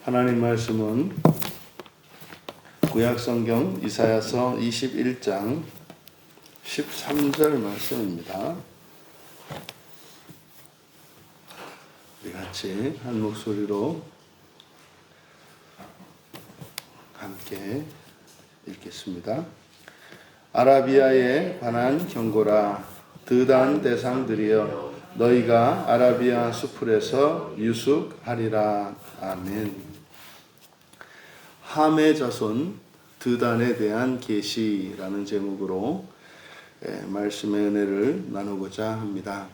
하나님 말씀은 구약성경 이사야서 21장 13절 말씀입니다. 우리 같이 한 목소리로 함께 읽겠습니다. 아라비아에 관한 경고라. 드단 대상들이여 너희가 아라비아 수풀에서 유숙하리라. 아멘. 함의 자손 드단에 대한 계시라는 제목으로 말씀의 은혜를 나누고자 합니다.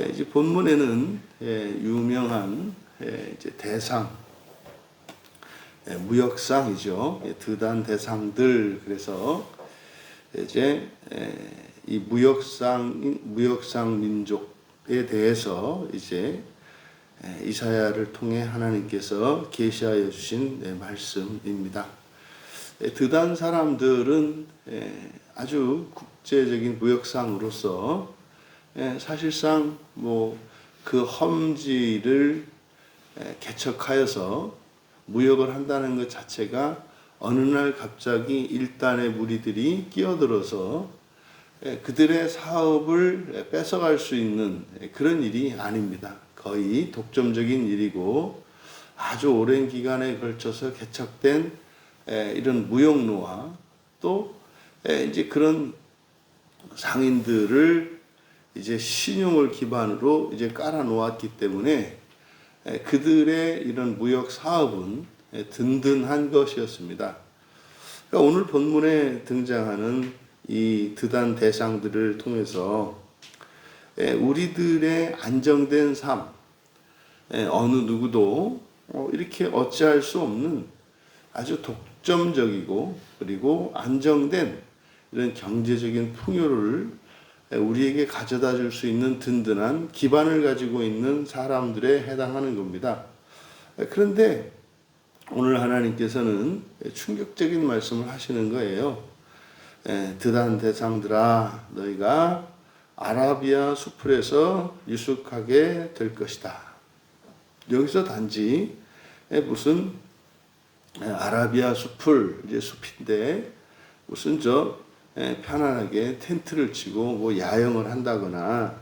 이제 본문에는 유명한 이제 대상, 무역상이죠. 드단 대상들. 그래서 이제 이 무역상 민족에 대해서 이제 이사야를 통해 하나님께서 계시하여 주신 말씀입니다. 드단 사람들은 아주 국제적인 무역상으로서 사실상 그 험지를 개척하여서 무역을 한다는 것 자체가 어느 날 갑자기 일단의 무리들이 끼어들어서 그들의 사업을 뺏어갈 수 있는 그런 일이 아닙니다. 거의 독점적인 일이고 아주 오랜 기간에 걸쳐서 개척된 이런 무역로와 또 이제 그런 상인들을 이제 신용을 기반으로 이제 깔아 놓았기 때문에 그들의 이런 무역 사업은 든든한 것이었습니다. 그러니까 오늘 본문에 등장하는 이 드단 대상들을 통해서 우리들의 안정된 삶, 어느 누구도 이렇게 어찌할 수 없는 아주 독점적이고 그리고 안정된 이런 경제적인 풍요를 우리에게 가져다 줄 수 있는 든든한 기반을 가지고 있는 사람들에 해당하는 겁니다. 그런데 오늘 하나님께서는 충격적인 말씀을 하시는 거예요. 드단 대상들아, 너희가 아라비아 수풀에서 유숙하게 될 것이다. 여기서 단지 무슨 아라비아 수풀, 이제 숲인데 무슨 편안하게 텐트를 치고 야영을 한다거나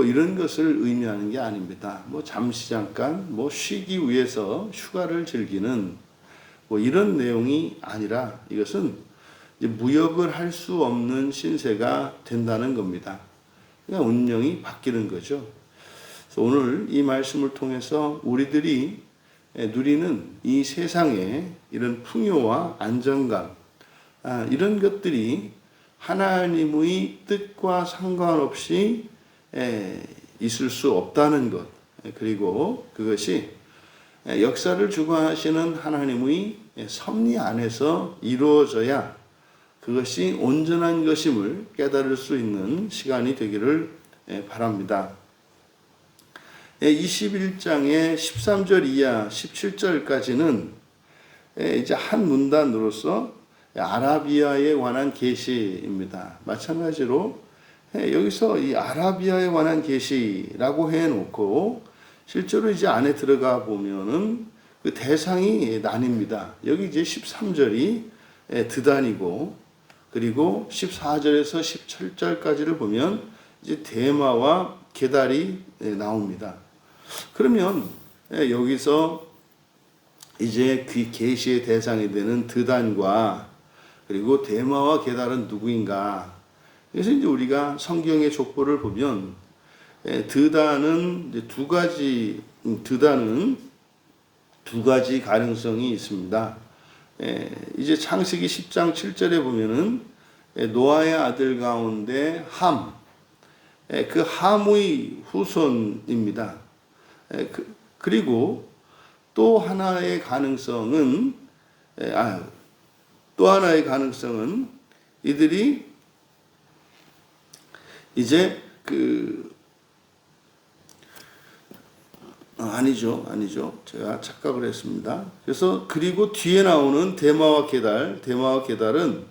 이런 것을 의미하는 게 아닙니다. 잠시 잠깐 쉬기 위해서 휴가를 즐기는 이런 내용이 아니라 이것은 이제 무역을 할 수 없는 신세가 된다는 겁니다. 그러니까 운명이 바뀌는 거죠. 그래서 오늘 이 말씀을 통해서 우리들이 누리는 이 세상의 이런 풍요와 안정감, 이런 것들이 하나님의 뜻과 상관없이 있을 수 없다는 것, 그리고 그것이 역사를 주관하시는 하나님의 섭리 안에서 이루어져야 그것이 온전한 것임을 깨달을 수 있는 시간이 되기를 바랍니다. 21장의 13절 이하 17절까지는 이제 한 문단으로서 아라비아에 관한 계시입니다. 마찬가지로 여기서 이 아라비아에 관한 계시라고 해놓고 실제로 이제 안에 들어가 보면은 그 대상이 나뉩니다. 여기 이제 13절이 드단이고 그리고 14절에서 17절까지를 보면 이제 데마와 게달이 나옵니다. 그러면 여기서 이제 그 계시의 대상이 되는 드단과 그리고 데마와 게달은 누구인가? 그래서 이제 우리가 성경의 족보를 보면 드단은 이제 두 가지 가능성이 있습니다. 이제 창세기 10장 7절에 보면은 노아의 아들 가운데 함, 그 함의 후손입니다. 그리고 또 하나의 가능성은 이들이 이제 아니죠. 제가 착각을 했습니다. 그래서 그리고 뒤에 나오는 데마와 게달은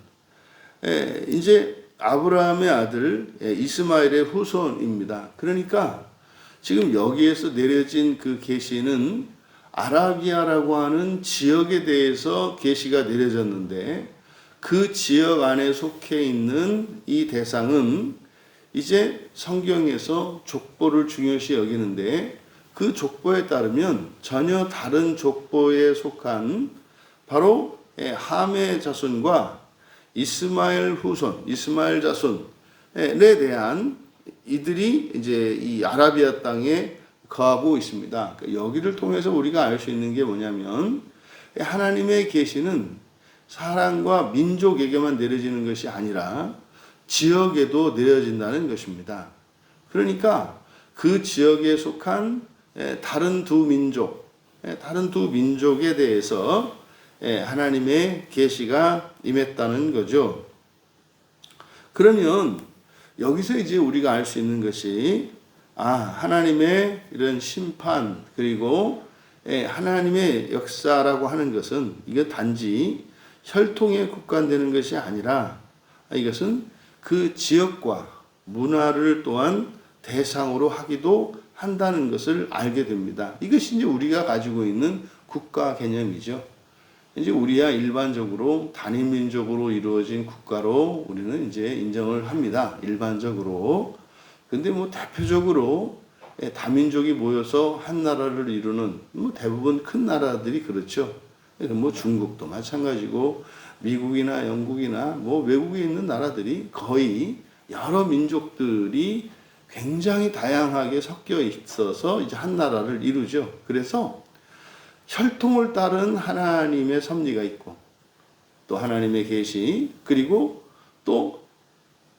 이제 아브라함의 아들 이스마엘의 후손입니다. 그러니까 지금 여기에서 내려진 그 계시는 아라비아라고 하는 지역에 대해서 계시가 내려졌는데 그 지역 안에 속해 있는 이 대상은 이제 성경에서 족보를 중요시 여기는데 그 족보에 따르면 전혀 다른 족보에 속한 바로 함의 자손과 이스마엘 후손, 이스마엘 자손에 대한 이들이 이제 이 아라비아 땅에 거하고 있습니다. 여기를 통해서 우리가 알 수 있는 게 뭐냐면 하나님의 계시는 사람과 민족에게만 내려지는 것이 아니라 지역에도 내려진다는 것입니다. 그러니까 그 지역에 속한 다른 두 민족에 대해서 하나님의 계시가 임했다는 거죠. 그러면 여기서 이제 우리가 알 수 있는 것이 하나님의 이런 심판 그리고 하나님의 역사라고 하는 것은 이거 단지 혈통에 국한되는 것이 아니라 이것은 그 지역과 문화를 또한 대상으로 하기도 한다는 것을 알게 됩니다. 이것이 이제 우리가 가지고 있는 국가 개념이죠. 이제 우리야 일반적으로 단일민족으로 이루어진 국가로 우리는 이제 인정을 합니다. 일반적으로. 근데 뭐 대표적으로 다민족이 모여서 한 나라를 이루는 뭐 대부분 큰 나라들이 그렇죠. 뭐 중국도 마찬가지고 미국이나 영국이나 뭐 외국에 있는 나라들이 거의 여러 민족들이 굉장히 다양하게 섞여 있어서 이제 한 나라를 이루죠. 그래서 혈통을 따른 하나님의 섭리가 있고 또 하나님의 계시 그리고 또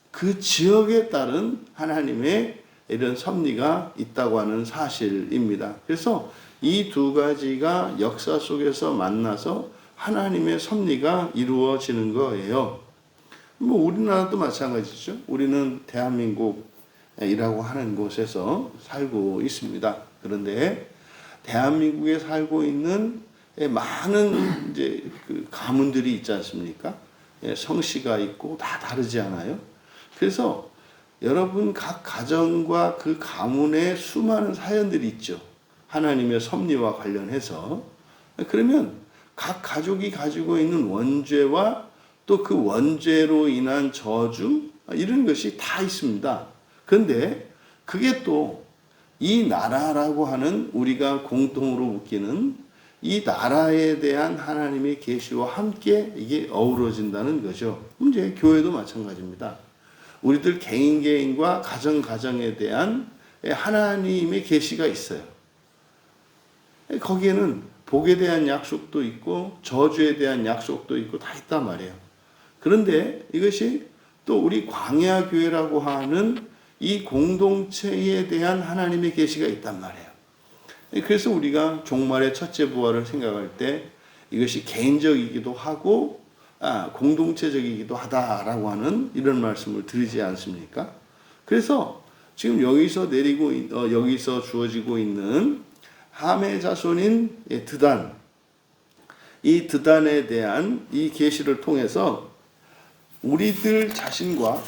그 지역에 따른 하나님의 이런 섭리가 있다고 하는 사실입니다. 그래서 이 두 가지가 역사 속에서 만나서 하나님의 섭리가 이루어지는 거예요. 뭐 우리나라도 마찬가지죠. 우리는 대한민국이라고 하는 곳에서 살고 있습니다. 그런데 대한민국에 살고 있는 많은 이제 그 가문들이 있지 않습니까? 성씨가 있고 다 다르지 않아요? 그래서 여러분 각 가정과 그 가문의 수많은 사연들이 있죠. 하나님의 섭리와 관련해서. 그러면 각 가족이 가지고 있는 원죄와 또 그 원죄로 인한 저주 이런 것이 다 있습니다. 그런데 그게 또 이 나라라고 하는 우리가 공통으로 묶이는 이 나라에 대한 하나님의 계시와 함께 이게 어우러진다는 거죠. 이제 교회도 마찬가지입니다. 우리들 개인과 가정에 대한 하나님의 계시가 있어요. 거기에는 복에 대한 약속도 있고 저주에 대한 약속도 있고 다 있단 말이에요. 그런데 이것이 또 우리 광야 교회라고 하는 이 공동체에 대한 하나님의 계시가 있단 말이에요. 그래서 우리가 종말의 첫째 부활을 생각할 때 이것이 개인적이기도 하고 공동체적이기도 하다라고 하는 이런 말씀을 드리지 않습니까? 그래서 지금 여기서 주어지고 있는 함의 자손인 드단, 이 드단에 대한 이 계시를 통해서 우리들 자신과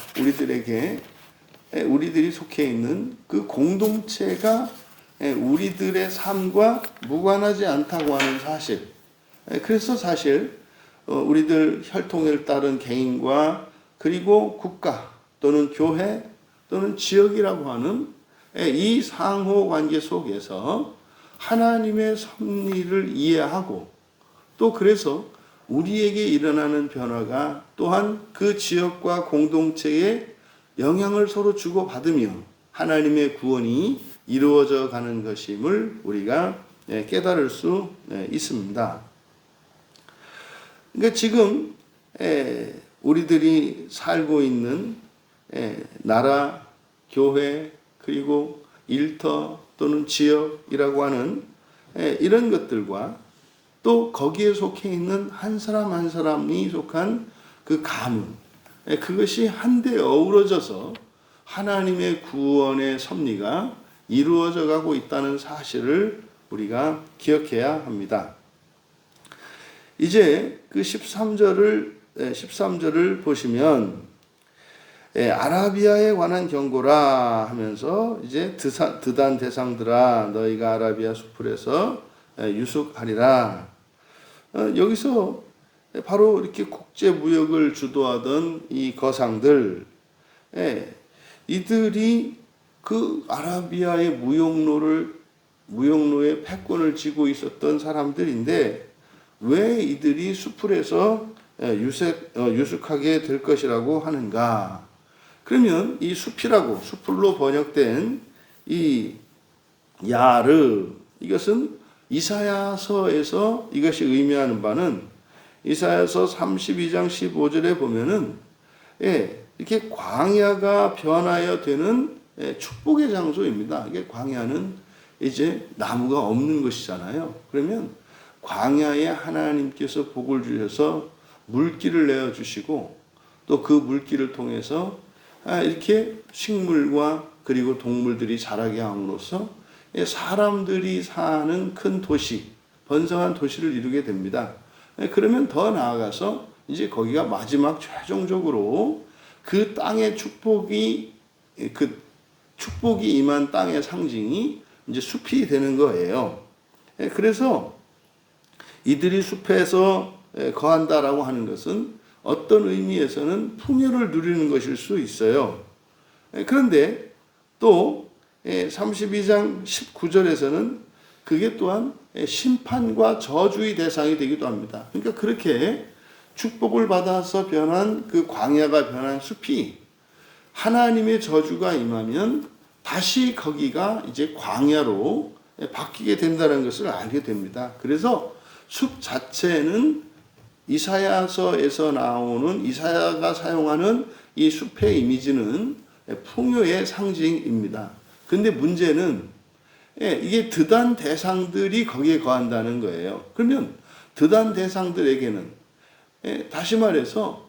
우리들이 속해 있는 그 공동체가 우리들의 삶과 무관하지 않다고 하는 사실. 그래서 사실 우리들 혈통을 따른 개인과 그리고 국가 또는 교회 또는 지역이라고 하는 이 상호 관계 속에서 하나님의 섭리를 이해하고 또 그래서 우리에게 일어나는 변화가 또한 그 지역과 공동체에 영향을 서로 주고받으며 하나님의 구원이 이루어져 가는 것임을 우리가 깨달을 수 있습니다. 그러니까 지금 우리들이 살고 있는 나라, 교회, 그리고 일터 또는 지역이라고 하는 이런 것들과 또 거기에 속해 있는 한 사람 한 사람이 속한 그 가문, 그것이 한데 어우러져서 하나님의 구원의 섭리가 이루어져 가고 있다는 사실을 우리가 기억해야 합니다. 이제 그 13절을 보시면 아라비아에 관한 경고라 하면서 이제 드단 대상들아 너희가 아라비아 수풀에서 유숙하리라. 여기서 바로 이렇게 국제 무역을 주도하던 이 거상들, 이들이 그 아라비아의 무역로의 패권을 쥐고 있었던 사람들인데 왜 이들이 수풀에서 유숙하게 될 것이라고 하는가? 그러면 이 수풀로 번역된 이 야르, 이것은 이사야서에서 이것이 의미하는 바는 이사야서 32장 15절에 보면은 이렇게 광야가 변하여 되는 축복의 장소입니다. 이게 광야는 이제 나무가 없는 것이잖아요. 그러면 광야에 하나님께서 복을 주셔서 물길을 내어 주시고 또 그 물길을 통해서 이렇게 식물과 그리고 동물들이 자라게 함으로써 사람들이 사는 큰 도시, 번성한 도시를 이루게 됩니다. 그러면 더 나아가서 이제 거기가 마지막 최종적으로 그 땅의 축복이 임한 땅의 상징이 이제 숲이 되는 거예요. 그래서 이들이 숲에서 거한다라고 하는 것은 어떤 의미에서는 풍요를 누리는 것일 수 있어요. 그런데 또 32장 19절에서는 그게 또한 심판과 저주의 대상이 되기도 합니다. 그러니까 그렇게 축복을 받아서 변한 그 광야가 변한 숲이 하나님의 저주가 임하면 다시 거기가 이제 광야로 바뀌게 된다는 것을 알게 됩니다. 그래서 숲 자체는 이사야서에서 나오는 이사야가 사용하는 이 숲의 이미지는 풍요의 상징입니다. 근데 문제는 이게 드단 대상들이 거기에 거한다는 거예요. 그러면 드단 대상들에게는 다시 말해서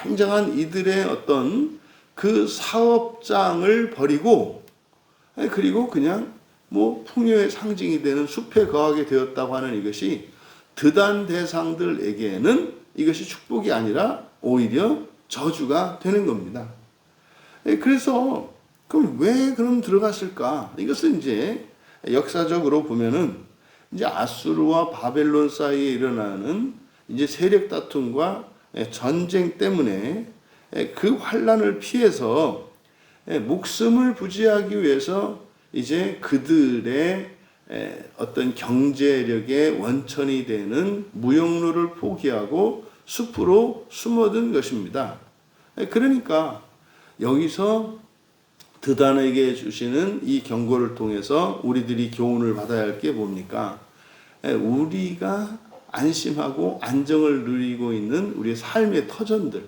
굉장한 이들의 어떤 그 사업장을 버리고 그리고 그냥 뭐 풍요의 상징이 되는 숲에 거하게 되었다고 하는 이것이 드단 대상들에게는 이것이 축복이 아니라 오히려 저주가 되는 겁니다. 그래서 그럼 왜 그럼 들어갔을까? 이것은 이제 역사적으로 보면은 이제 아수르와 바벨론 사이에 일어나는 이제 세력 다툼과 전쟁 때문에 그 환란을 피해서 목숨을 부지하기 위해서 이제 그들의 어떤 경제력의 원천이 되는 무역로를 포기하고 숲으로 숨어든 것입니다. 그러니까 여기서 드단에게 주시는 이 경고를 통해서 우리들이 교훈을 받아야 할 게 뭡니까? 우리가 안심하고 안정을 누리고 있는 우리의 삶의 터전들,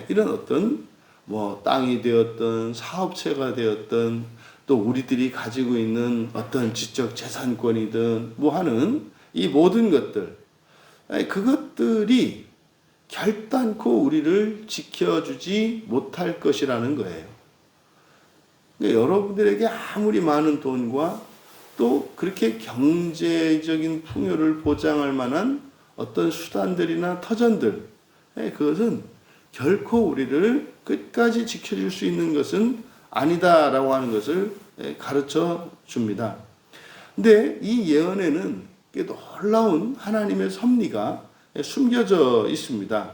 이런 어떤 뭐 땅이 되었던 사업체가 되었던 또 우리들이 가지고 있는 어떤 지적 재산권이든 뭐 하는 이 모든 것들, 그것들이 결단코 우리를 지켜주지 못할 것이라는 거예요. 그러니까 여러분들에게 아무리 많은 돈과 또 그렇게 경제적인 풍요를 보장할 만한 어떤 수단들이나 터전들, 그것은 결코 우리를 끝까지 지켜줄 수 있는 것은 아니다라고 하는 것을 가르쳐 줍니다. 근데 이 예언에는 놀라운 하나님의 섭리가 숨겨져 있습니다.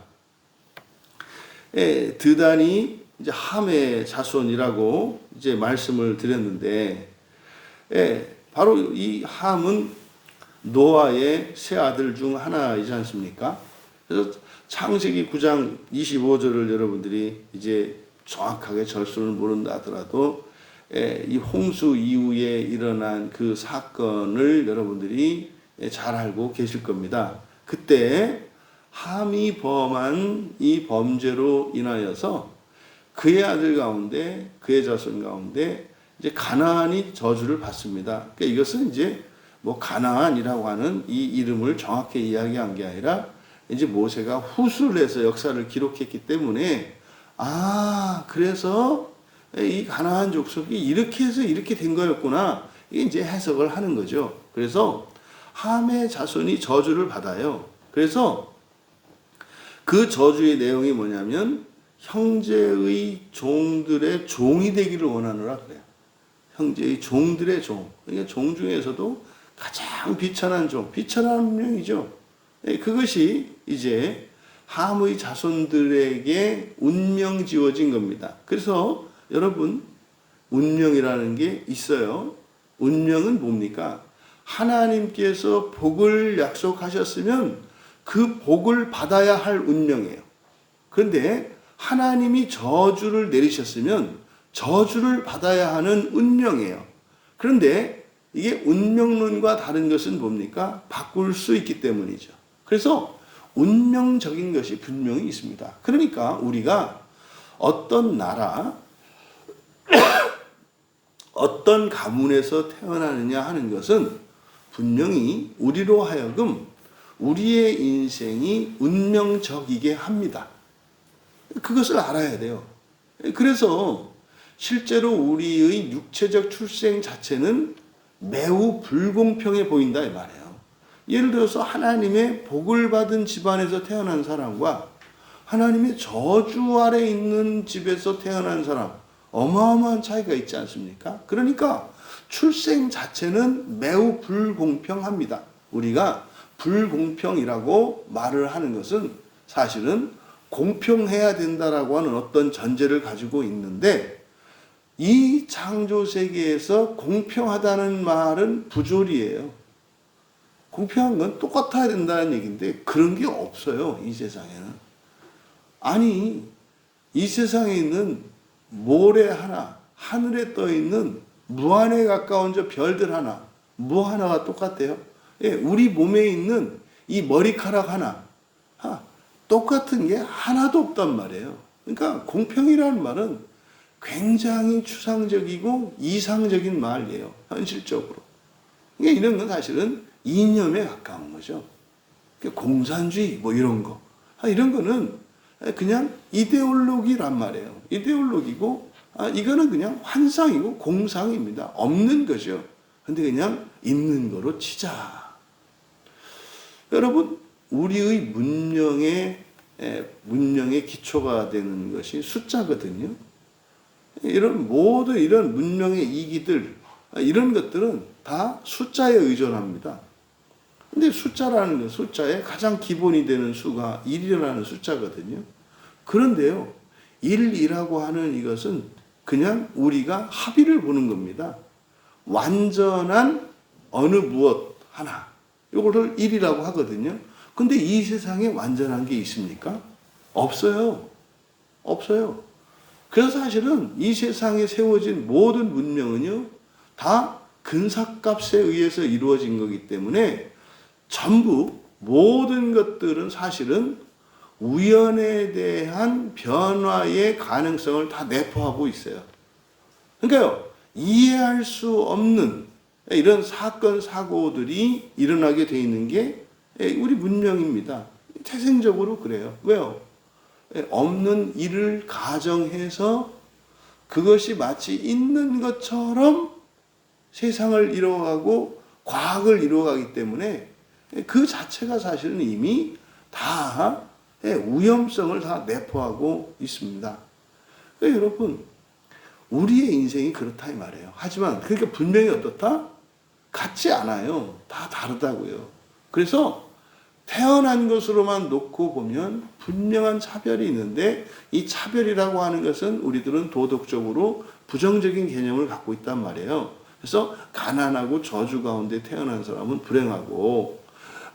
드단이 이제 함의 자손이라고 이제 말씀을 드렸는데, 바로 이 함은 노아의 세 아들 중 하나이지 않습니까? 그래서 창세기 9장 25절을 여러분들이 이제 정확하게 절수를 모른다 하더라도 이 홍수 이후에 일어난 그 사건을 여러분들이 잘 알고 계실 겁니다. 그때 함이 범한 이 범죄로 인하여서 그의 아들 가운데, 그의 자손 가운데 이제 가나안이 저주를 받습니다. 그러니까 이것은 이제 뭐 가나안이라고 하는 이 이름을 정확히 이야기한 게 아니라 이제 모세가 후술을 해서 역사를 기록했기 때문에 그래서 이 가나안 족속이 이렇게 해서 이렇게 된 거였구나. 이게 이제 해석을 하는 거죠. 그래서 함의 자손이 저주를 받아요. 그래서 그 저주의 내용이 뭐냐면 형제의 종들의 종이 되기를 원하노라 그래요. 형제의 종들의 종. 그러니까 종 중에서도 가장 비천한 비천한 운명이죠. 그것이 이제 함의 자손들에게 운명 지어진 겁니다. 그래서 여러분, 운명이라는 게 있어요. 운명은 뭡니까? 하나님께서 복을 약속하셨으면 그 복을 받아야 할 운명이에요. 그런데 하나님이 저주를 내리셨으면 저주를 받아야 하는 운명이에요. 그런데 이게 운명론과 다른 것은 뭡니까? 바꿀 수 있기 때문이죠. 그래서 운명적인 것이 분명히 있습니다. 그러니까 우리가 어떤 나라, 어떤 가문에서 태어나느냐 하는 것은 분명히 우리로 하여금 우리의 인생이 운명적이게 합니다. 그것을 알아야 돼요. 그래서 실제로 우리의 육체적 출생 자체는 매우 불공평해 보인다 이 말이에요. 예를 들어서 하나님의 복을 받은 집안에서 태어난 사람과 하나님의 저주 아래 있는 집에서 태어난 사람, 어마어마한 차이가 있지 않습니까? 그러니까 출생 자체는 매우 불공평합니다. 우리가 불공평이라고 말을 하는 것은 사실은 공평해야 된다라고 하는 어떤 전제를 가지고 있는데, 이 창조 세계에서 공평하다는 말은 부조리예요. 공평한 건 똑같아야 된다는 얘기인데 그런 게 없어요, 이 세상에는. 아니, 이 세상에 있는 모래 하나, 하늘에 떠 있는 무한에 가까운 저 별들 하나, 뭐 하나가 똑같대요? 예, 우리 몸에 있는 이 머리카락 하나, 똑같은 게 하나도 없단 말이에요. 그러니까 공평이라는 말은 굉장히 추상적이고 이상적인 말이에요, 현실적으로. 그러니까 이런 건 사실은 이념에 가까운 거죠. 공산주의 뭐 이런 거, 이런 거는 그냥 이데올로기란 말이에요. 이데올로기고, 이거는 그냥 환상이고 공상입니다. 없는 거죠. 근데 그냥 있는 거로 치자. 여러분, 우리의 문명의 기초가 되는 것이 숫자거든요. 모든 이런 문명의 이기들, 이런 것들은 다 숫자에 의존합니다. 근데 숫자라는 것, 숫자의 가장 기본이 되는 수가 1이라는 숫자거든요. 그런데요, 1이라고 하는 이것은 그냥 우리가 합의를 보는 겁니다. 완전한 어느 무엇 하나, 이거를 1이라고 하거든요. 근데 이 세상에 완전한 게 있습니까? 없어요. 없어요. 그래서 사실은 이 세상에 세워진 모든 문명은요, 다 근사값에 의해서 이루어진 거기 때문에 전부 모든 것들은 사실은 우연에 대한 변화의 가능성을 다 내포하고 있어요. 그러니까요, 이해할 수 없는 이런 사건, 사고들이 일어나게 돼 있는 게 우리 문명입니다. 태생적으로 그래요. 왜요? 없는 일을 가정해서 그것이 마치 있는 것처럼 세상을 이루어가고 과학을 이루어가기 때문에 그 자체가 사실은 이미 다 위험성을 다 내포하고 있습니다. 그러니까 여러분, 우리의 인생이 그렇다 이 말이에요. 하지만 그러니까 분명히 어떻다? 같지 않아요. 다 다르다고요. 그래서 태어난 것으로만 놓고 보면 분명한 차별이 있는데, 이 차별이라고 하는 것은 우리들은 도덕적으로 부정적인 개념을 갖고 있단 말이에요. 그래서 가난하고 저주 가운데 태어난 사람은 불행하고,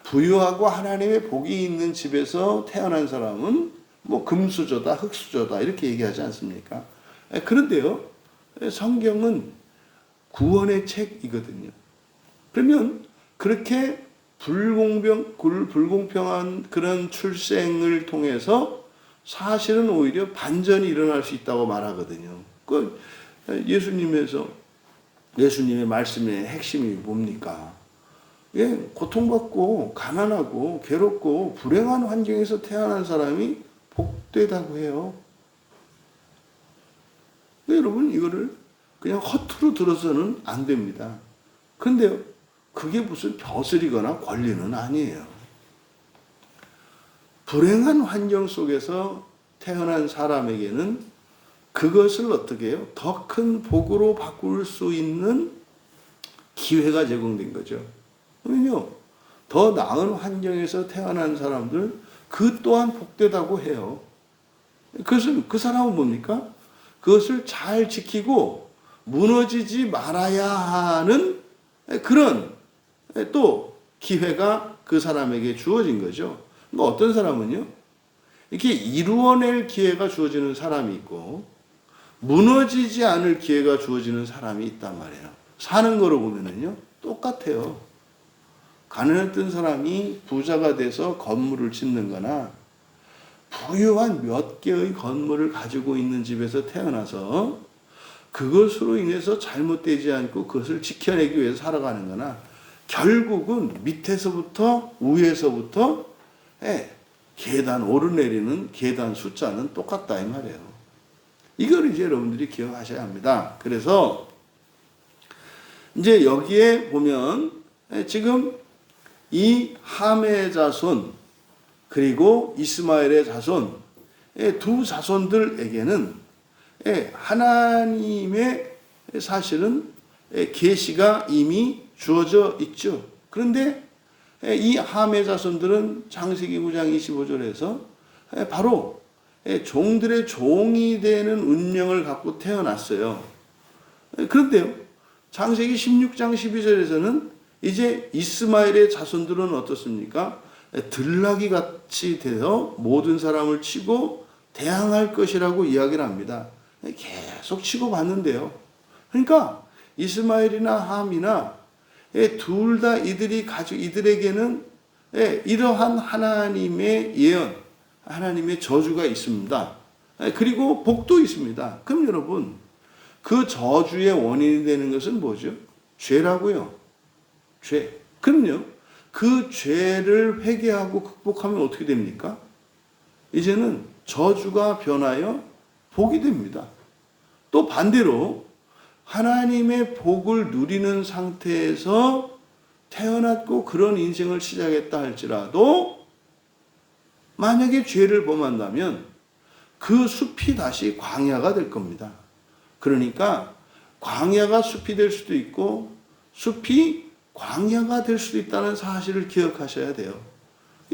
부유하고 하나님의 복이 있는 집에서 태어난 사람은 뭐 금수저다, 흙수저다 이렇게 얘기하지 않습니까? 그런데요, 성경은 구원의 책이거든요. 그러면 그렇게 불공평한 그런 출생을 통해서 사실은 오히려 반전이 일어날 수 있다고 말하거든요. 그 예수님의 말씀의 핵심이 뭡니까? 고통받고 가난하고 괴롭고 불행한 환경에서 태어난 사람이 복되다고 해요. 여러분, 이거를 그냥 허투루 들어서는 안 됩니다. 그런데 그게 무슨 벼슬이거나 권리는 아니에요. 불행한 환경 속에서 태어난 사람에게는 그것을 어떻게 해요? 더 큰 복으로 바꿀 수 있는 기회가 제공된 거죠. 그러면요, 더 나은 환경에서 태어난 사람들 그 또한 복되다고 해요. 그것은 그 사람은 뭡니까? 그것을 잘 지키고 무너지지 말아야 하는 그런 또 기회가 그 사람에게 주어진 거죠. 뭐 어떤 사람은요, 이렇게 이루어낼 기회가 주어지는 사람이 있고 무너지지 않을 기회가 주어지는 사람이 있단 말이에요. 사는 거로 보면은요, 똑같아요. 가난했던 사람이 부자가 돼서 건물을 짓는 거나 부유한 몇 개의 건물을 가지고 있는 집에서 태어나서 그것으로 인해서 잘못되지 않고 그것을 지켜내기 위해서 살아가는 거나 결국은 밑에서부터 위에서부터 계단 오르내리는 계단 숫자는 똑같다 이 말이에요. 이걸 이제 여러분들이 기억하셔야 합니다. 그래서 이제 여기에 보면 지금 이 함의 자손 그리고 이스마엘의 자손 두 자손들에게는 하나님의 사실은 계시가 이미 주어져 있죠. 그런데 이 함의 자손들은 창세기 9장 25절에서 바로 종들의 종이 되는 운명을 갖고 태어났어요. 그런데요, 창세기 16장 12절에서는 이제 이스마엘의 자손들은 어떻습니까? 들나귀 같이 되어 모든 사람을 치고 대항할 것이라고 이야기를 합니다. 계속 치고 봤는데요. 그러니까 이스마엘이나 함이나 둘 다 이들에게는 이러한 하나님의 예언, 하나님의 저주가 있습니다. 그리고 복도 있습니다. 그럼 여러분, 그 저주의 원인이 되는 것은 뭐죠? 죄라고요. 죄. 그럼요, 그 죄를 회개하고 극복하면 어떻게 됩니까? 이제는 저주가 변하여 복이 됩니다. 또 반대로 하나님의 복을 누리는 상태에서 태어났고 그런 인생을 시작했다 할지라도 만약에 죄를 범한다면 그 숲이 다시 광야가 될 겁니다. 그러니까 광야가 숲이 될 수도 있고 숲이 광야가 될 수도 있다는 사실을 기억하셔야 돼요.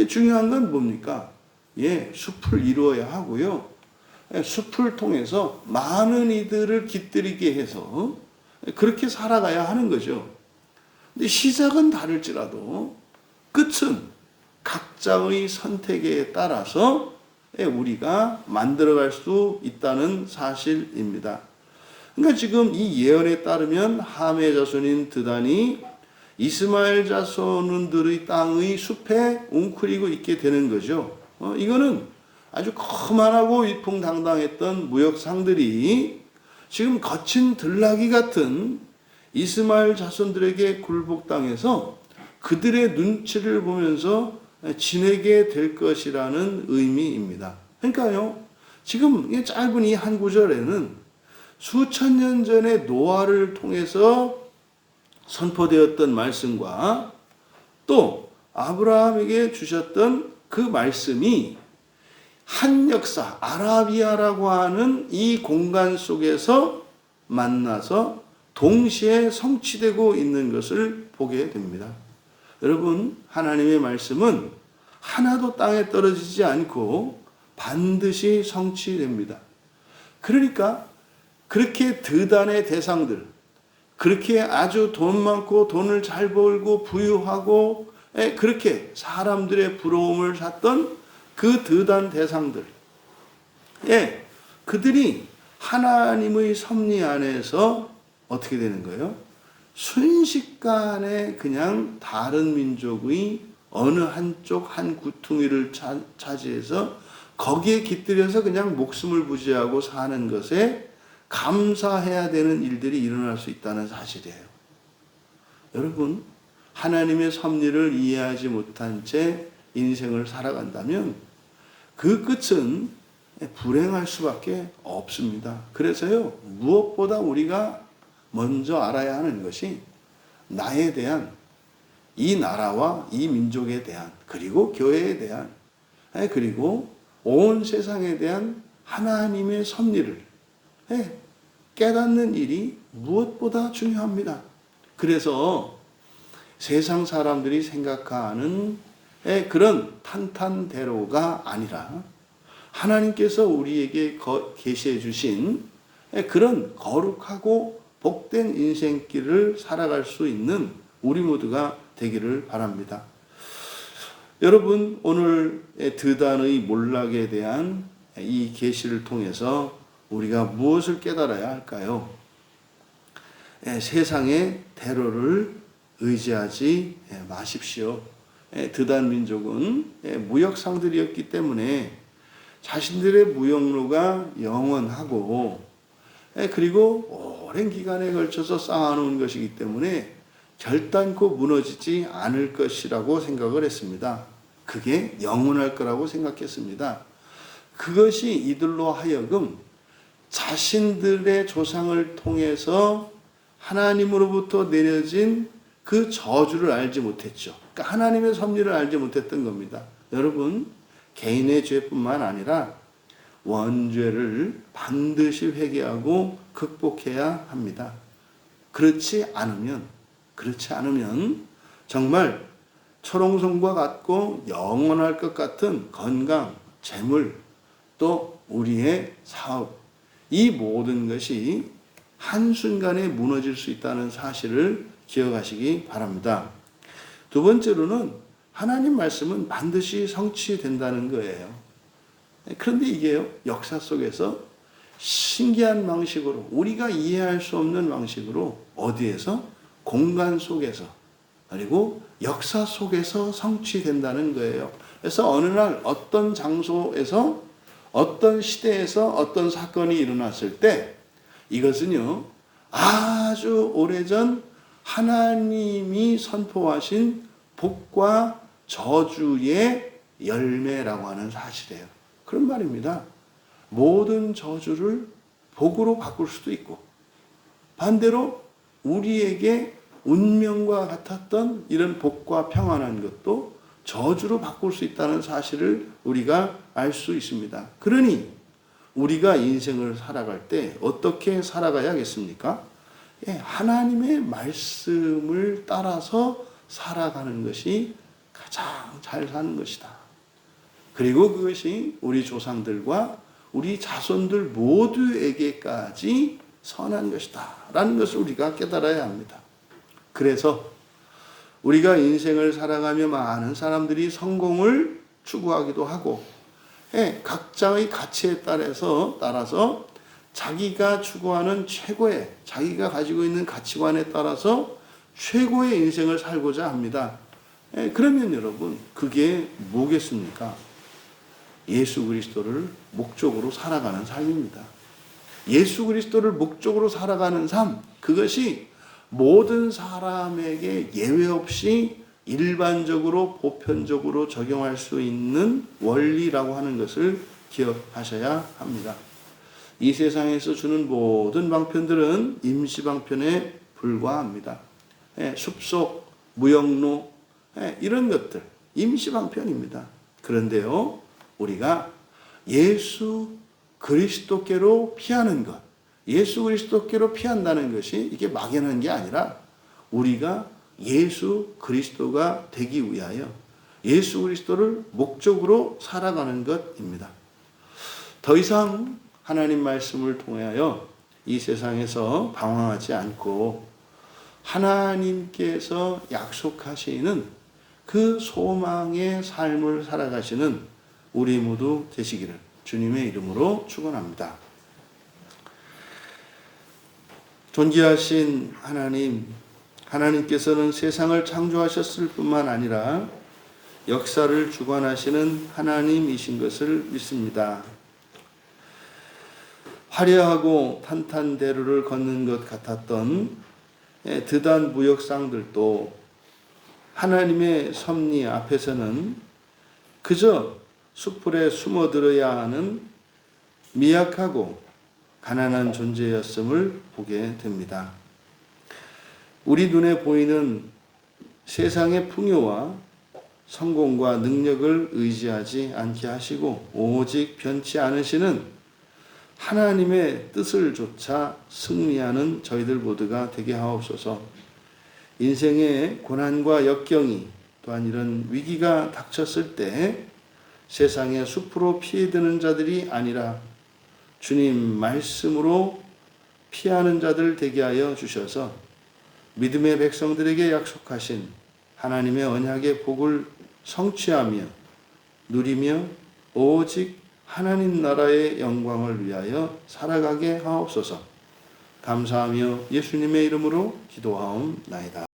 중요한 건 뭡니까? 숲을 이루어야 하고요. 숲을 통해서 많은 이들을 깃들이게 해서 그렇게 살아가야 하는 거죠. 근데 시작은 다를지라도 끝은 각자의 선택에 따라서 우리가 만들어갈 수 있다는 사실입니다. 그러니까 지금 이 예언에 따르면 함의 자손인 드단이 이스마엘 자손들의 땅의 숲에 웅크리고 있게 되는 거죠. 이거는 아주 거만하고 위풍당당했던 무역상들이 지금 거친 들나귀 같은 이스마엘 자손들에게 굴복당해서 그들의 눈치를 보면서 지내게 될 것이라는 의미입니다. 그러니까요, 지금 이 짧은 이 한 구절에는 수천 년 전에 노아를 통해서 선포되었던 말씀과 또 아브라함에게 주셨던 그 말씀이 한 역사, 아라비아라고 하는 이 공간 속에서 만나서 동시에 성취되고 있는 것을 보게 됩니다. 여러분, 하나님의 말씀은 하나도 땅에 떨어지지 않고 반드시 성취됩니다. 그러니까 그렇게 드단의 대상들, 그렇게 아주 돈 많고 돈을 잘 벌고 부유하고 그렇게 사람들의 부러움을 샀던 그 드단 대상들, 그들이 하나님의 섭리 안에서 어떻게 되는 거예요? 순식간에 그냥 다른 민족의 어느 한쪽 한 구퉁이를 차지해서 거기에 깃들여서 그냥 목숨을 부지하고 사는 것에 감사해야 되는 일들이 일어날 수 있다는 사실이에요. 여러분, 하나님의 섭리를 이해하지 못한 채 인생을 살아간다면 그 끝은 불행할 수밖에 없습니다. 그래서요, 무엇보다 우리가 먼저 알아야 하는 것이 나에 대한, 이 나라와 이 민족에 대한, 그리고 교회에 대한, 그리고 온 세상에 대한 하나님의 섭리를 깨닫는 일이 무엇보다 중요합니다. 그래서 세상 사람들이 생각하는 그런 탄탄대로가 아니라 하나님께서 우리에게 계시해 주신 그런 거룩하고 복된 인생길을 살아갈 수 있는 우리 모두가 되기를 바랍니다. 여러분, 오늘 드단의 몰락에 대한 이 계시를 통해서 우리가 무엇을 깨달아야 할까요? 세상의 대로를 의지하지 마십시오. 드단 민족은 무역상들이었기 때문에 자신들의 무역로가 영원하고 그리고 오랜 기간에 걸쳐서 쌓아놓은 것이기 때문에 결단코 무너지지 않을 것이라고 생각을 했습니다. 그게 영원할 거라고 생각했습니다. 그것이 이들로 하여금 자신들의 조상을 통해서 하나님으로부터 내려진 그 저주를 알지 못했죠. 그러니까 하나님의 섭리를 알지 못했던 겁니다. 여러분, 개인의 죄뿐만 아니라 원죄를 반드시 회개하고 극복해야 합니다. 그렇지 않으면 정말 철옹성과 같고 영원할 것 같은 건강, 재물, 또 우리의 사업, 이 모든 것이 한순간에 무너질 수 있다는 사실을 기억하시기 바랍니다. 두 번째로는 하나님 말씀은 반드시 성취된다는 거예요. 그런데 이게요, 역사 속에서 신기한 방식으로, 우리가 이해할 수 없는 방식으로 어디에서? 공간 속에서, 그리고 역사 속에서 성취된다는 거예요. 그래서 어느 날 어떤 장소에서, 어떤 시대에서 어떤 사건이 일어났을 때 이것은요, 아주 오래전 하나님이 선포하신 복과 저주의 열매라고 하는 사실이에요. 그런 말입니다. 모든 저주를 복으로 바꿀 수도 있고, 반대로 우리에게 운명과 같았던 이런 복과 평안한 것도 저주로 바꿀 수 있다는 사실을 우리가 알 수 있습니다. 그러니 우리가 인생을 살아갈 때 어떻게 살아가야겠습니까? 하나님의 말씀을 따라서 살아가는 것이 가장 잘 사는 것이다. 그리고 그것이 우리 조상들과 우리 자손들 모두에게까지 선한 것이다 라는 것을 우리가 깨달아야 합니다. 그래서 우리가 인생을 살아가며 많은 사람들이 성공을 추구하기도 하고, 각자의 가치에 따라서 자기가 추구하는 최고의, 자기가 가지고 있는 가치관에 따라서 최고의 인생을 살고자 합니다. 그러면 여러분, 그게 뭐겠습니까? 예수 그리스도를 목적으로 살아가는 삶입니다. 예수 그리스도를 목적으로 살아가는 삶, 그것이 모든 사람에게 예외 없이 일반적으로 보편적으로 적용할 수 있는 원리라고 하는 것을 기억하셔야 합니다. 이 세상에서 주는 모든 방편들은 임시방편에 불과합니다. 숲속, 무역로, 이런 것들 임시방편입니다. 그런데요, 우리가 예수 그리스도께로 피하는 것, 예수 그리스도께로 피한다는 것이 이게 막연한 게 아니라 우리가 예수 그리스도가 되기 위하여 예수 그리스도를 목적으로 살아가는 것입니다. 더 이상 하나님 말씀을 통하여 이 세상에서 방황하지 않고 하나님께서 약속하시는 그 소망의 삶을 살아가시는 우리 모두 되시기를 주님의 이름으로 축원합니다. 존귀하신 하나님께서는 세상을 창조하셨을 뿐만 아니라 역사를 주관하시는 하나님이신 것을 믿습니다. 화려하고 탄탄대로를 걷는 것 같았던 드단 무역상들도 하나님의 섭리 앞에서는 그저 숲풀에 숨어들어야 하는 미약하고 가난한 존재였음을 보게 됩니다. 우리 눈에 보이는 세상의 풍요와 성공과 능력을 의지하지 않게 하시고 오직 변치 않으시는 하나님의 뜻을 조차 승리하는 저희들 모두가 되게 하옵소서. 인생의 고난과 역경이 또한 이런 위기가 닥쳤을 때 세상의 숲으로 피해드는 자들이 아니라 주님 말씀으로 피하는 자들 되게 하여 주셔서 믿음의 백성들에게 약속하신 하나님의 언약의 복을 성취하며 누리며 오직 하나님 나라의 영광을 위하여 살아가게 하옵소서. 감사하며 예수님의 이름으로 기도하옵나이다.